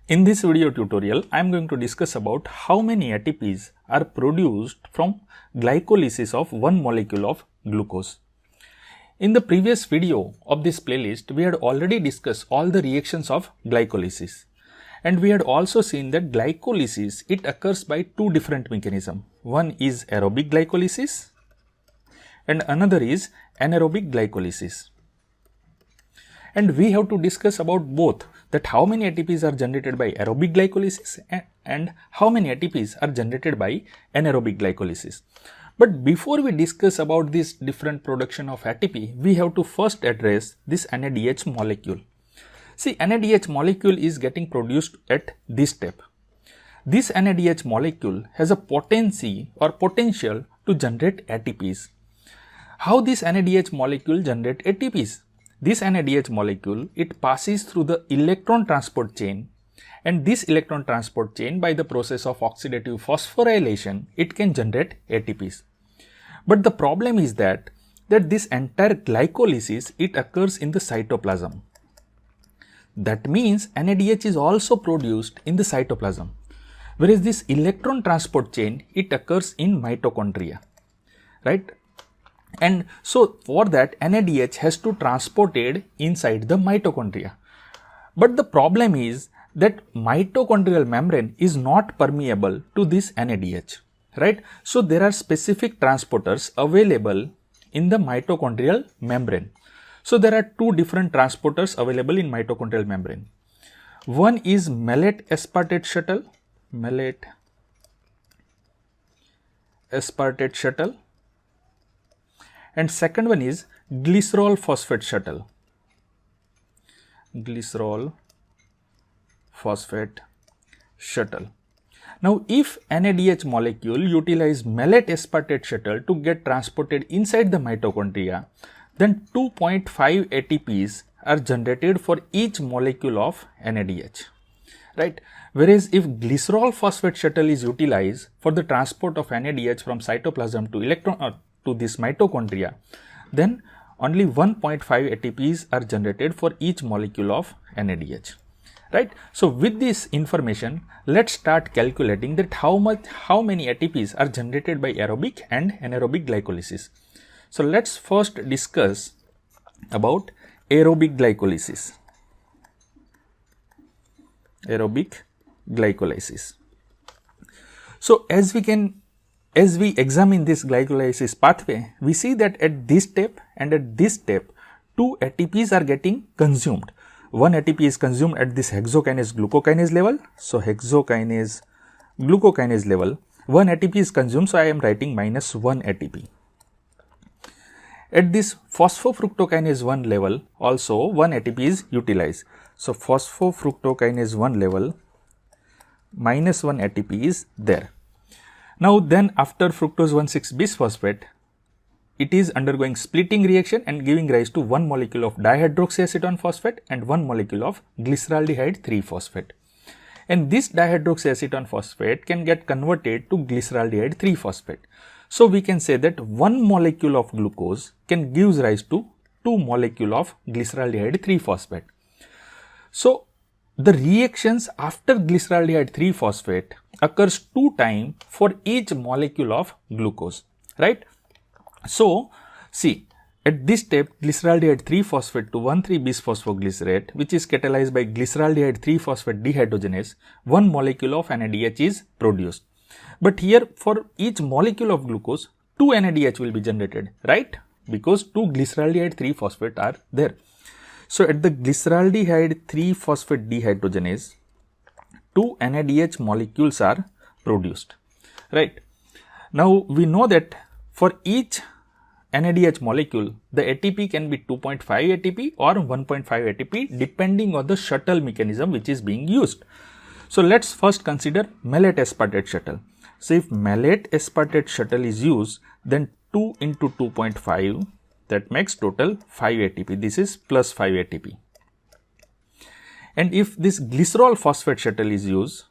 In this video tutorial, I am going to discuss about how many ATPs are produced from glycolysis of one molecule of glucose. In the previous video of this playlist, we had already discussed all the reactions of glycolysis. And we had also seen that glycolysis, it occurs by two different mechanisms. One is aerobic glycolysis and another is anaerobic glycolysis. And we have to discuss about both, that how many ATPs are generated by aerobic glycolysis and how many ATPs are generated by anaerobic glycolysis. But before we discuss about this different production of ATP, we have to first address this NADH molecule. See, NADH molecule is getting produced at this step. This NADH molecule has a potency or potential to generate ATPs. How this NADH molecule generate ATPs? This NADH molecule, it passes through the electron transport chain, and this electron transport chain, by the process of oxidative phosphorylation, it can generate ATPs. But the problem is that this entire glycolysis, it occurs in the cytoplasm. That means NADH is also produced in the cytoplasm, whereas this electron transport chain, it occurs in mitochondria, right? And so for that, NADH has to transported inside the mitochondria. But the problem is that mitochondrial membrane is not permeable to this NADH, right? So there are specific transporters available in the mitochondrial membrane. So there are two different transporters available in mitochondrial membrane. One is malate aspartate shuttle, and second one is glycerol phosphate shuttle. Now, if NADH molecule utilize malate aspartate shuttle to get transported inside the mitochondria, then 2.5 ATPs are generated for each molecule of NADH, right? Whereas if glycerol phosphate shuttle is utilized for the transport of NADH from cytoplasm to this mitochondria, then only 1.5 ATPs are generated for each molecule of NADH, right? So with this information, let's start calculating that how many ATPs are generated by aerobic and anaerobic glycolysis. So let's first discuss about aerobic glycolysis. So as we examine this glycolysis pathway, we see that at this step and at this step, two ATPs are getting consumed. One ATP is consumed at this hexokinase glucokinase level. So hexokinase glucokinase level, one ATP is consumed. So I am writing minus 1 ATP. At this phosphofructokinase 1 level, also 1 ATP is utilized. So phosphofructokinase 1 level, minus 1 ATP is there. Now then, after fructose 1,6 bisphosphate, it is undergoing splitting reaction and giving rise to one molecule of dihydroxyacetone phosphate and one molecule of glyceraldehyde 3-phosphate. And this dihydroxyacetone phosphate can get converted to glyceraldehyde 3-phosphate. So we can say that one molecule of glucose can give rise to two molecule of glyceraldehyde 3-phosphate. So the reactions after glyceraldehyde 3-phosphate occurs 2 times for each molecule of glucose, right? So see, at this step, glyceraldehyde 3-phosphate to 1,3-bisphosphoglycerate, which is catalyzed by glyceraldehyde 3-phosphate dehydrogenase, one molecule of NADH is produced. But here, for each molecule of glucose, 2 NADH will be generated, right? Because 2 glyceraldehyde 3-phosphate are there. So at the glyceraldehyde 3-phosphate dehydrogenase, 2 NADH molecules are produced, right? Now we know that for each NADH molecule, the ATP can be 2.5 ATP or 1.5 ATP depending on the shuttle mechanism which is being used. So let's first consider malate aspartate shuttle. So if malate aspartate shuttle is used, then 2 into 2.5, that makes total 5 ATP. This is plus 5 ATP. And if this glycerol phosphate shuttle is used,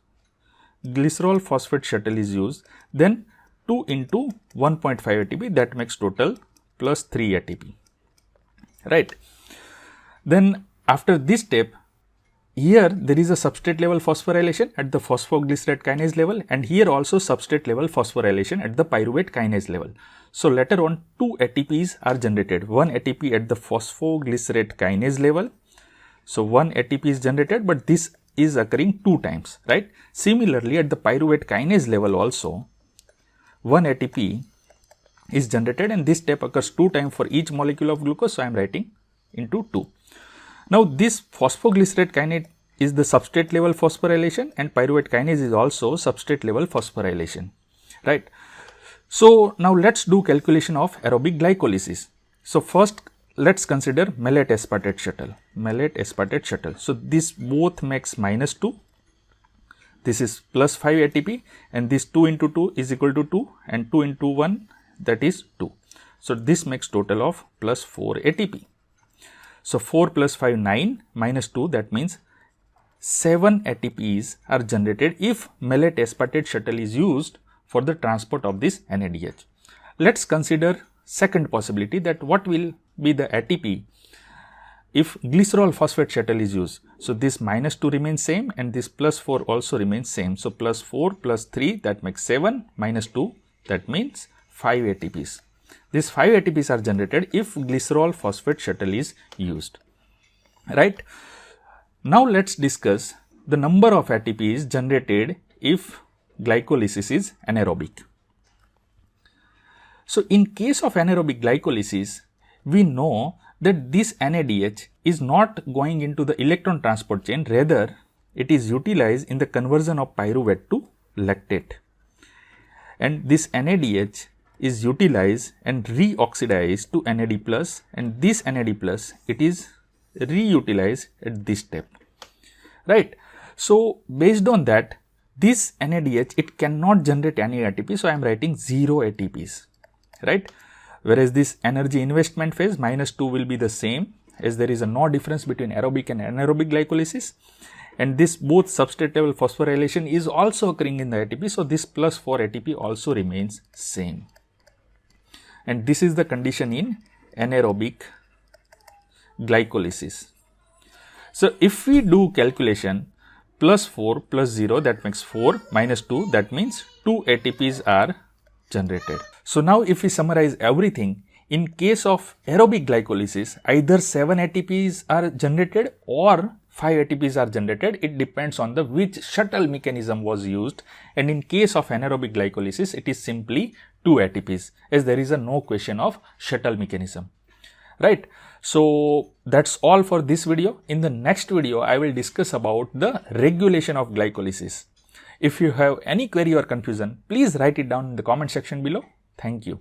then 2 into 1.5 ATP, that makes total plus 3 ATP, right? Then after this step, here there is a substrate level phosphorylation at the phosphoglycerate kinase level, and here also substrate level phosphorylation at the pyruvate kinase level. So later on 2 ATPs are generated, one ATP at the phosphoglycerate kinase level. So one ATP is generated, but this is occurring 2 times, right? Similarly, at the pyruvate kinase level also, one ATP is generated, and this step occurs 2 times for each molecule of glucose. So I am writing into 2. Now this phosphoglycerate kinase is the substrate level phosphorylation, and pyruvate kinase is also substrate level phosphorylation, right? So now let's do calculation of aerobic glycolysis. So first let's consider malate aspartate shuttle. Malate aspartate shuttle. So this both makes -2. This is plus 5 ATP, and this 2 into 2 is equal to 2, and 2 into 1, that is 2. So this makes total of plus 4 ATP. So 4 plus 5, 9, minus 2, that means 7 ATPs are generated if malate aspartate shuttle is used for the transport of this NADH. Let's consider second possibility, that what will be the ATP if glycerol phosphate shuttle is used. So this -2 remains same, and this plus 4 also remains same. So plus 4 plus 3, that makes 7, minus 2, that means 5 ATPs. These 5 ATPs are generated if glycerol phosphate shuttle is used, right? Now let's discuss the number of ATPs generated if glycolysis is anaerobic. So in case of anaerobic glycolysis, we know that this NADH is not going into the electron transport chain, rather it is utilized in the conversion of pyruvate to lactate. And this NADH is utilized and reoxidized to NAD+, and this NAD+, it is reutilized at this step, right? So based on that, this NADH, it cannot generate any ATP, so I am writing 0 ATPs, right? Whereas this energy investment phase, -2, will be the same, as there is no difference between aerobic and anaerobic glycolysis, and this both substrate level phosphorylation is also occurring in the ATP, so this plus 4 ATP also remains same. And this is the condition in anaerobic glycolysis. So if we do calculation, plus 4 plus 0, that makes 4, minus 2, that means 2 ATPs are generated. So now if we summarize everything, in case of aerobic glycolysis, either 7 ATPs are generated or 5 ATPs are generated. It depends on the which shuttle mechanism was used, and in case of anaerobic glycolysis, it is simply 2 ATPs, as there is no question of shuttle mechanism, right? So that's all for this video. In the next video, I will discuss about the regulation of glycolysis. If you have any query or confusion, please write it down in the comment section below. Thank you.